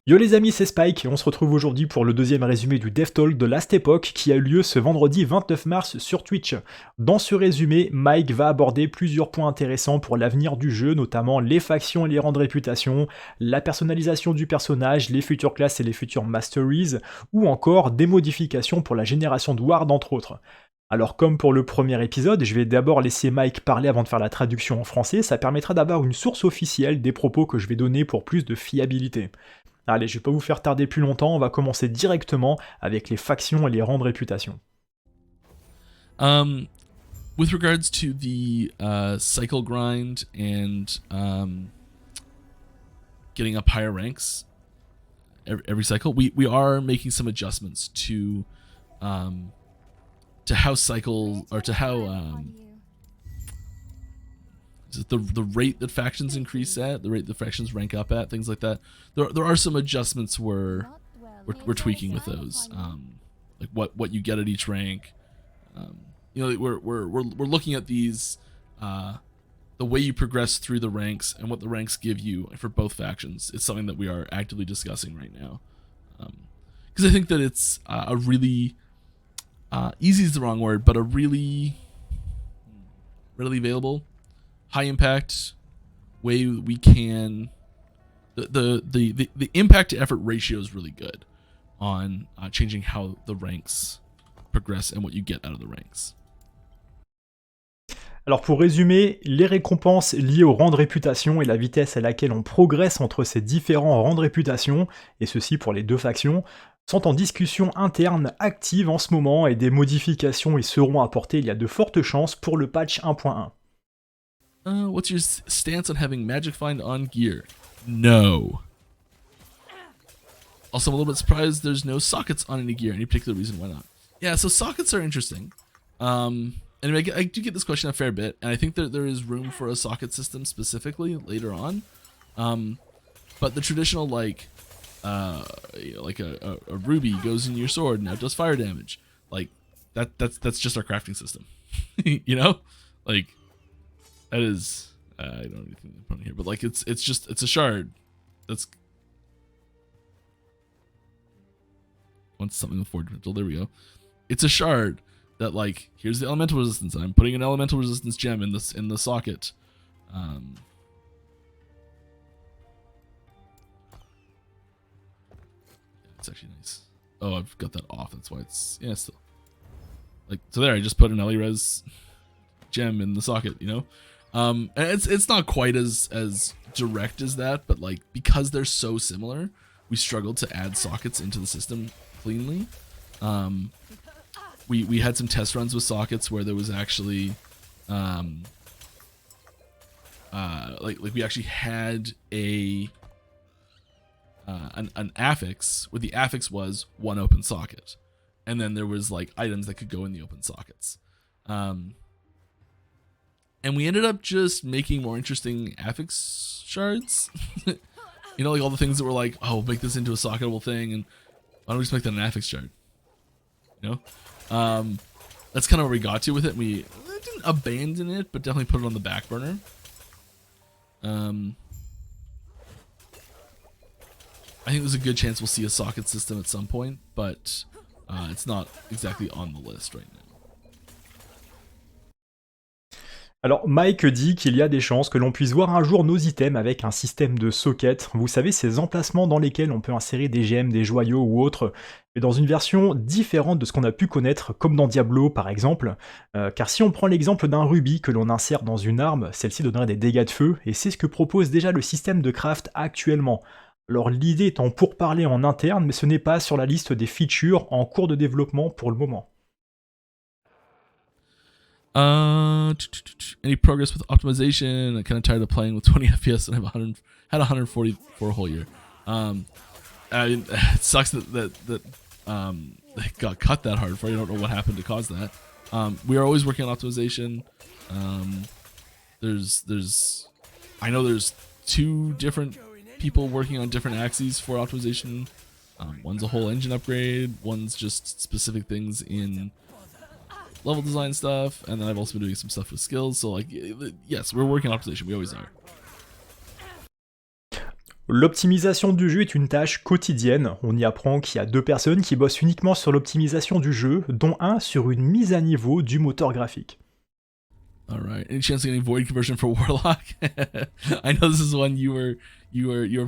Yo les amis, c'est Spike et on se retrouve aujourd'hui pour le deuxième résumé du Dev Talk de Last Epoch qui a eu lieu ce vendredi 29 mars sur Twitch. Dans ce résumé, Mike va aborder plusieurs points intéressants pour l'avenir du jeu, notamment les factions et les rangs de réputation, la personnalisation du personnage, les futures classes et les futures masteries, ou encore des modifications pour la génération de Ward entre autres. Alors comme pour le premier épisode, je vais d'abord laisser Mike parler avant de faire la traduction en français, ça permettra d'avoir une source officielle des propos que je vais donner pour plus de fiabilité. Allez, je vais pas vous faire tarder plus longtemps, on va commencer directement avec les factions et les rangs de réputation. With regards to the cycle grind and getting up higher ranks every cycle, we are making some adjustments to how cycle or to how the rate that factions increase at, the rate that factions rank up at, things like that. There are some adjustments we're tweaking with those, like what you get at each rank. You know, we're looking at these, the way you progress through the ranks and what the ranks give you for both factions. It's something that we are actively discussing right now, because I think that it's a really easy is the wrong word, but a really readily available, high impact way we can. The impact to effort ratio is really good on changing how the ranks progress and what you get out of the ranks. Alors pour résumer, les récompenses liées au rang de réputation et la vitesse à laquelle on progresse entre ces différents rangs de réputation, et ceci pour les deux factions, sont en discussion interne active en ce moment et des modifications y seront apportées, il y a de fortes chances pour le patch 1.1. What's your stance on having magic find on gear? No. Also, I'm a little bit surprised there's no sockets on any gear. Any particular reason why not? Yeah, so sockets are interesting. And I do get this question a fair bit, and I think that there is room for a socket system specifically later on. But the traditional like a ruby goes in your sword and now does fire damage. Like that's just our crafting system. You know, like. That is, I don't have anything to put on here, but like it's a shard. That's once something with 4 dimensional. There we go. It's a shard that like here's the elemental resistance. I'm putting an elemental resistance gem in the socket. It's actually nice. Oh, I've got that off. That's why it's still like so. There, I just put an res gem in the socket. You know. And it's not quite as direct as that, but like because they're so similar, we struggled to add sockets into the system cleanly. We had some test runs with sockets where there was actually like we actually had an affix where the affix was one open socket, and then there was like items that could go in the open sockets. And we ended up just making more interesting affix shards. You know, like all the things that were like, oh, we'll make this into a socketable thing, and why don't we just make that an affix shard? You know? That's kind of where we got to with it. We didn't abandon it, but definitely put it on the back burner. I think there's a good chance we'll see a socket system at some point, but it's not exactly on the list right now. Alors Mike dit qu'il y a des chances que l'on puisse voir un jour nos items avec un système de socket, vous savez ces emplacements dans lesquels on peut insérer des gemmes, des joyaux ou autres, mais dans une version différente de ce qu'on a pu connaître, comme dans Diablo par exemple, car si on prend l'exemple d'un rubis que l'on insère dans une arme, celle-ci donnerait des dégâts de feu, et c'est ce que propose déjà le système de craft actuellement. Alors l'idée est en pourparlers en interne, mais ce n'est pas sur la liste des features en cours de développement pour le moment. Any progress with optimization? I'm kind of tired of playing with 20 FPS and I've had 140 for a whole year. It sucks that they got cut that hard for. I don't know what happened to cause that. We are always working on optimization. I know there's 2 different people working on different axes for optimization. One's a whole engine upgrade. One's just specific things in level design stuff, and then I've also been doing some stuff with skills. So like, yes, we're working on optimization. We always are. L'optimisation du jeu est une tâche quotidienne. On y apprend qu'il y a 2 personnes qui bossent uniquement sur l'optimisation du jeu, dont un sur une mise à niveau du moteur graphique. All right. Any chance of getting void conversion for Warlock? I know this is one you were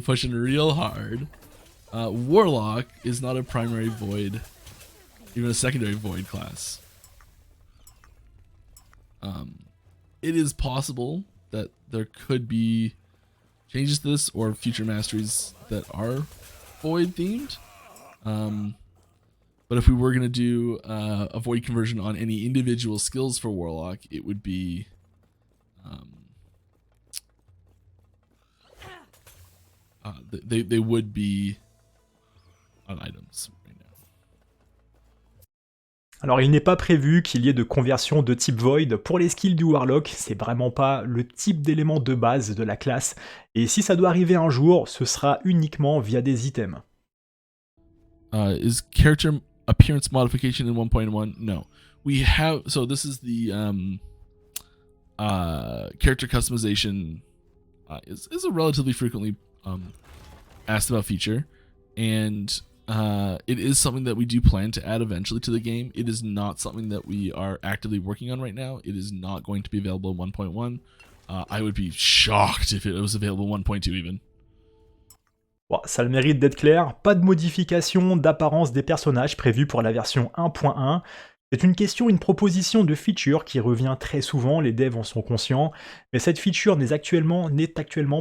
pushing real hard. Warlock is not a primary void, even a secondary void class. It is possible that there could be changes to this or future masteries that are void themed. But if we were going to do a void conversion on any individual skills for Warlock, it would be they would be on items right now. Alors il n'est pas prévu qu'il y ait de conversion de type Void pour les skills du Warlock, c'est vraiment pas le type d'élément de base de la classe, et si ça doit arriver un jour, ce sera uniquement via des items. Is character appearance modification in 1.1? No. We have, so this is the character customization is a relatively frequently asked about feature, and it is something that we do plan to add eventually to the game. It is not something that we are actively working on right now. It is not going to be available in 1.1. I would be shocked if it was available in 1.2 even. Bon, ça a le mérite d'être clair, pas de modification d'apparence des personnages prévue pour la version 1.1. C'est une question, une proposition de feature qui revient très souvent, les devs en sont conscients, mais cette feature n'est actuellement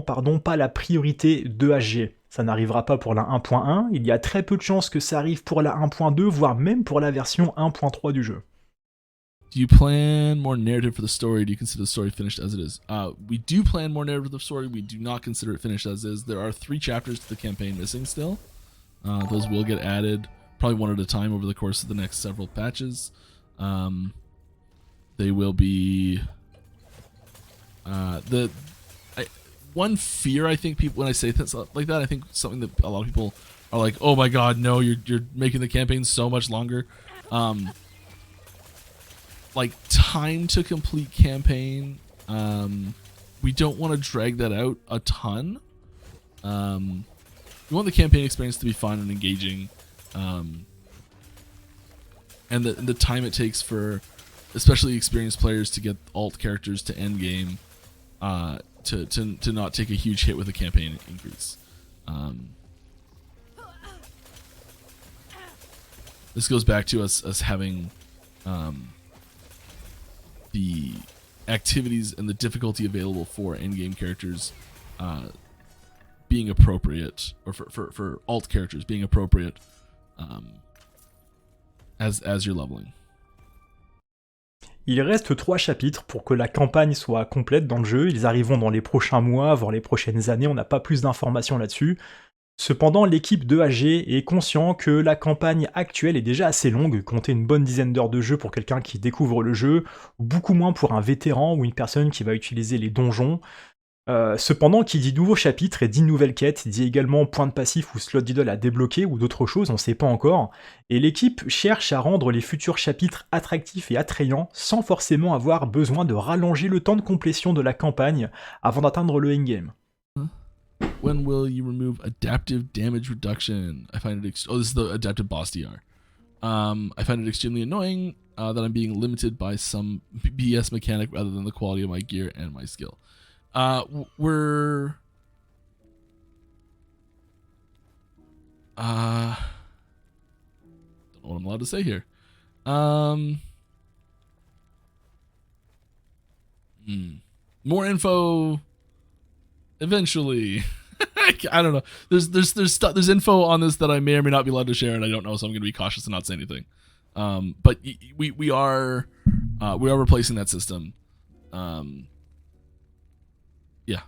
pas la priorité de HG. Ça n'arrivera pas pour la 1.1, il y a très peu de chances que ça arrive pour la 1.2, voire même pour la version 1.3 du jeu. Do you plan more narrative for the story? Do you consider the story finished as it is? We do plan more narrative for the story. We do not consider it finished as is. There are 3 chapters to the campaign missing still. Those will get added probably one at a time over the course of the next several patches. They will be one fear I think people, when I say things like that, I think something that a lot of people are like, oh my god, no, you're making the campaign so much longer. Like time to complete campaign, we don't want to drag that out a ton. We want the campaign experience to be fun and engaging, and the time it takes for especially experienced players to get alt characters to end game to not take a huge hit with a campaign increase. This goes back to us having the activities and the difficulty available for endgame characters being appropriate, or for alt characters being appropriate as you're leveling. Il reste 3 chapitres pour que la campagne soit complète dans le jeu, ils arriveront dans les prochains mois, voire les prochaines années, on n'a pas plus d'informations là-dessus. Cependant, l'équipe de AG est conscient que la campagne actuelle est déjà assez longue, comptez une bonne dizaine d'heures de jeu pour quelqu'un qui découvre le jeu, beaucoup moins pour un vétéran ou une personne qui va utiliser les donjons. Cependant, qui dit nouveau chapitre et dit nouvelle quête, dit également point de passif ou slot d'idole à débloquer ou d'autres choses, on sait pas encore. Et l'équipe cherche à rendre les futurs chapitres attractifs et attrayants sans forcément avoir besoin de rallonger le temps de complétion de la campagne avant d'atteindre le endgame. When will you remove adaptive damage reduction? I find it this is the adaptive boss DR. I find it extremely annoying that I'm being limited by some BS mechanic rather than the quality of my gear and my skill. We're don't know what I'm allowed to say here. More info eventually. I don't know. There's info on this that I may or may not be allowed to share, and I don't know, so I'm going to be cautious and not say anything. But we are replacing that system. Yeah.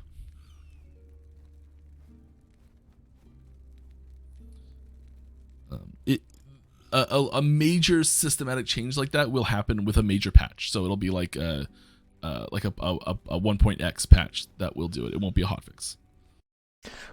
A major systematic change like that will happen with a major patch, so it'll be like a 1.x patch that will do it. It won't be a hotfix.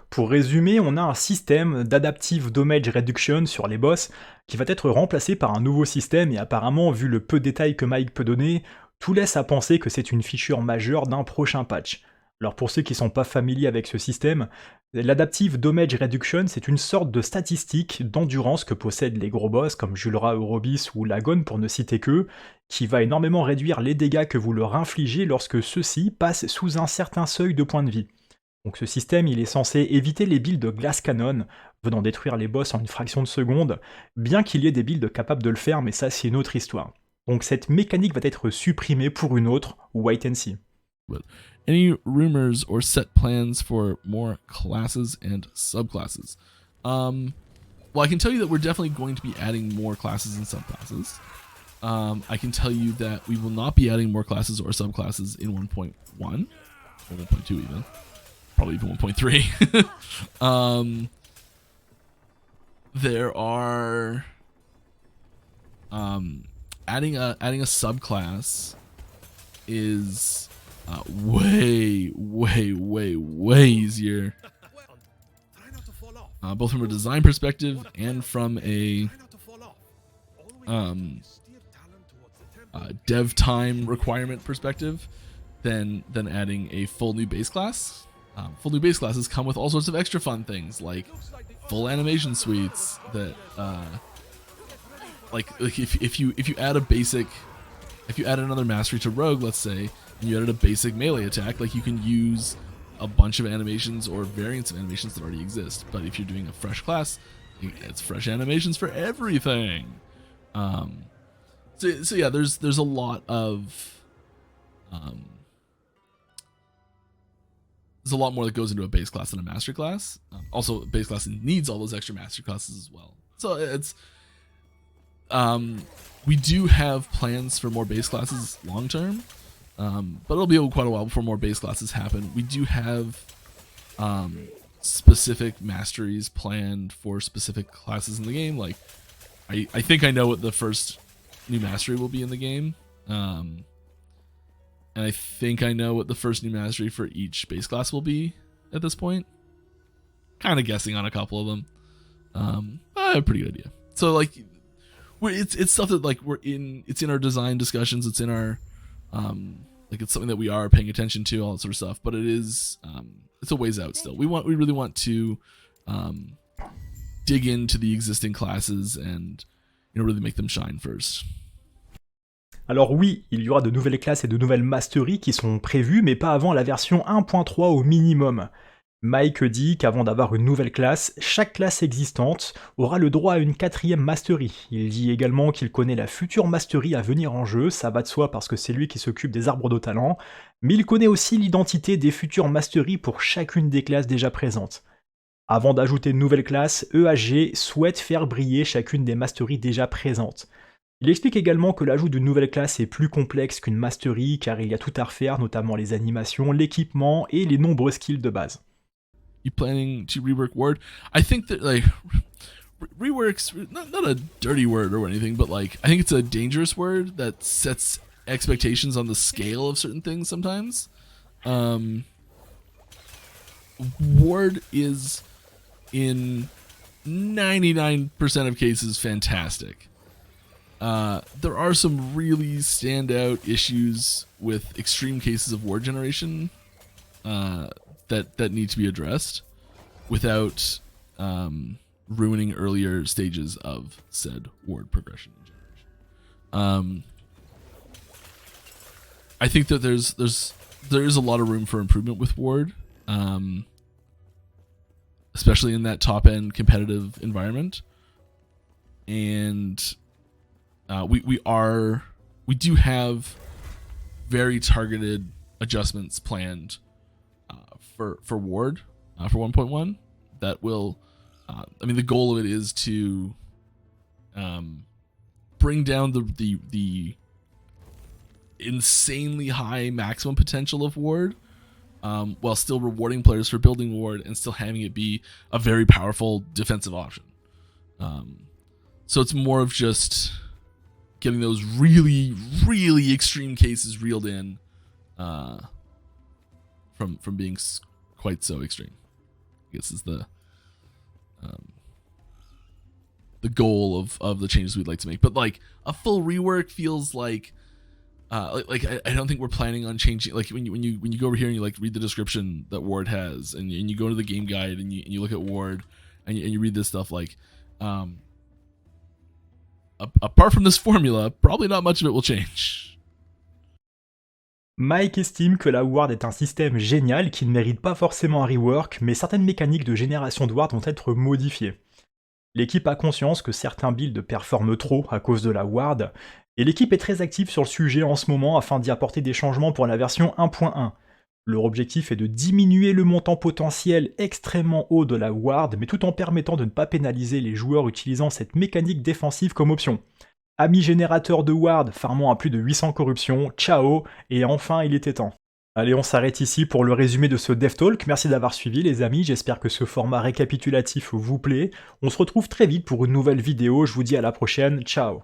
Pour résumer, on a un système d'adaptive damage reduction sur les boss qui va être remplacé par un nouveau système et apparemment, vu le peu de détails que Mike peut donner, tout laisse à penser que c'est une feature majeure d'un prochain patch. Alors pour ceux qui sont pas familiers avec ce système, l'Adaptive Damage Reduction, c'est une sorte de statistique d'endurance que possèdent les gros boss comme Julra, Eurobis ou Lagon pour ne citer qu'eux, qui va énormément réduire les dégâts que vous leur infligez lorsque ceux-ci passent sous un certain seuil de points de vie. Donc ce système, il est censé éviter les builds de Glass Cannon, venant détruire les boss en une fraction de seconde, bien qu'il y ait des builds capables de le faire, mais ça c'est une autre histoire. Donc cette mécanique va être supprimée pour une autre, wait and see. But any rumors or set plans for more classes and subclasses? Well, I can tell you that we're definitely going to be adding more classes and subclasses. I can tell you that we will not be adding more classes or subclasses in 1.1 or 1.2 even. Probably even 1.3. There are adding a subclass is way easier, both from a design perspective and from a dev time requirement perspective than adding a full new base class. Full new base classes come with all sorts of extra fun things like full animation suites that like if you add a basic, if you add another mastery to rogue, let's say, and you added a basic melee attack, like you can use a bunch of animations or variants of animations that already exist. But if you're doing a fresh class, it's fresh animations for everything. So yeah, there's a lot of there's a lot more that goes into a base class than a mastery class. Also, base class needs all those extra mastery classes as well. So it's we do have plans for more base classes long term, but it'll be quite a while before more base classes happen. We do have specific masteries planned for specific classes in the game. Like I think I know what the first new mastery will be in the game. And I think I know what the first new mastery for each base class will be at this point. Kind of guessing on a couple of them. I have a pretty good idea. So like, it's stuff that like it's in our design discussions. It's in our like it's something that we are paying attention to, all that sort of stuff. But it is it's a ways out still. We really want to dig into the existing classes and really make them shine first. Alors oui, il y aura de nouvelles classes et de nouvelles masteries qui sont prévues, mais pas avant la version 1.3 au minimum. Mike dit qu'avant d'avoir une nouvelle classe, chaque classe existante aura le droit à une 4e mastery. Il dit également qu'il connaît la future mastery à venir en jeu, ça va de soi parce que c'est lui qui s'occupe des arbres de talent, mais il connaît aussi l'identité des futures masteries pour chacune des classes déjà présentes. Avant d'ajouter une nouvelle classe, EAG souhaite faire briller chacune des masteries déjà présentes. Il explique également que l'ajout d'une nouvelle classe est plus complexe qu'une mastery car il y a tout à refaire, notamment les animations, l'équipement et les nombreux skills de base. You planning to rework Word? I think that like rework's not a dirty word or anything, but like I think it's a dangerous word that sets expectations on the scale of certain things sometimes. Word is in 99% of cases fantastic. There are some really standout issues with extreme cases of word generation that need to be addressed without ruining earlier stages of said word progression and generation. I think that there is a lot of room for improvement with Word, especially in that top end competitive environment, and we do have very targeted adjustments planned for Ward for 1.1 that will the goal of it is to bring down the insanely high maximum potential of Ward while still rewarding players for building Ward and still having it be a very powerful defensive option. So it's more of just getting those really, really extreme cases reeled in from being quite so extreme. I guess is the goal of the changes we'd like to make. But like a full rework feels like I don't think we're planning on changing. Like when you go over here and you like read the description that Ward has, and you go to the game guide and you look at Ward and you read this stuff, like apart from this formula, probably not much of it will change. Mike estime que la Ward est un système génial qui ne mérite pas forcément un rework, mais certaines mécaniques de génération de Ward vont être modifiées. L'équipe a conscience que certains builds performent trop à cause de la Ward, et l'équipe est très active sur le sujet en ce moment afin d'y apporter des changements pour la version 1.1. Leur objectif est de diminuer le montant potentiel extrêmement haut de la Ward, mais tout en permettant de ne pas pénaliser les joueurs utilisant cette mécanique défensive comme option. Amis générateurs de Ward, farmant à plus de 800 corruptions, ciao, et enfin il était temps. Allez, on s'arrête ici pour le résumé de ce DevTalk. Merci d'avoir suivi les amis, j'espère que ce format récapitulatif vous plaît. On se retrouve très vite pour une nouvelle vidéo, je vous dis à la prochaine, ciao.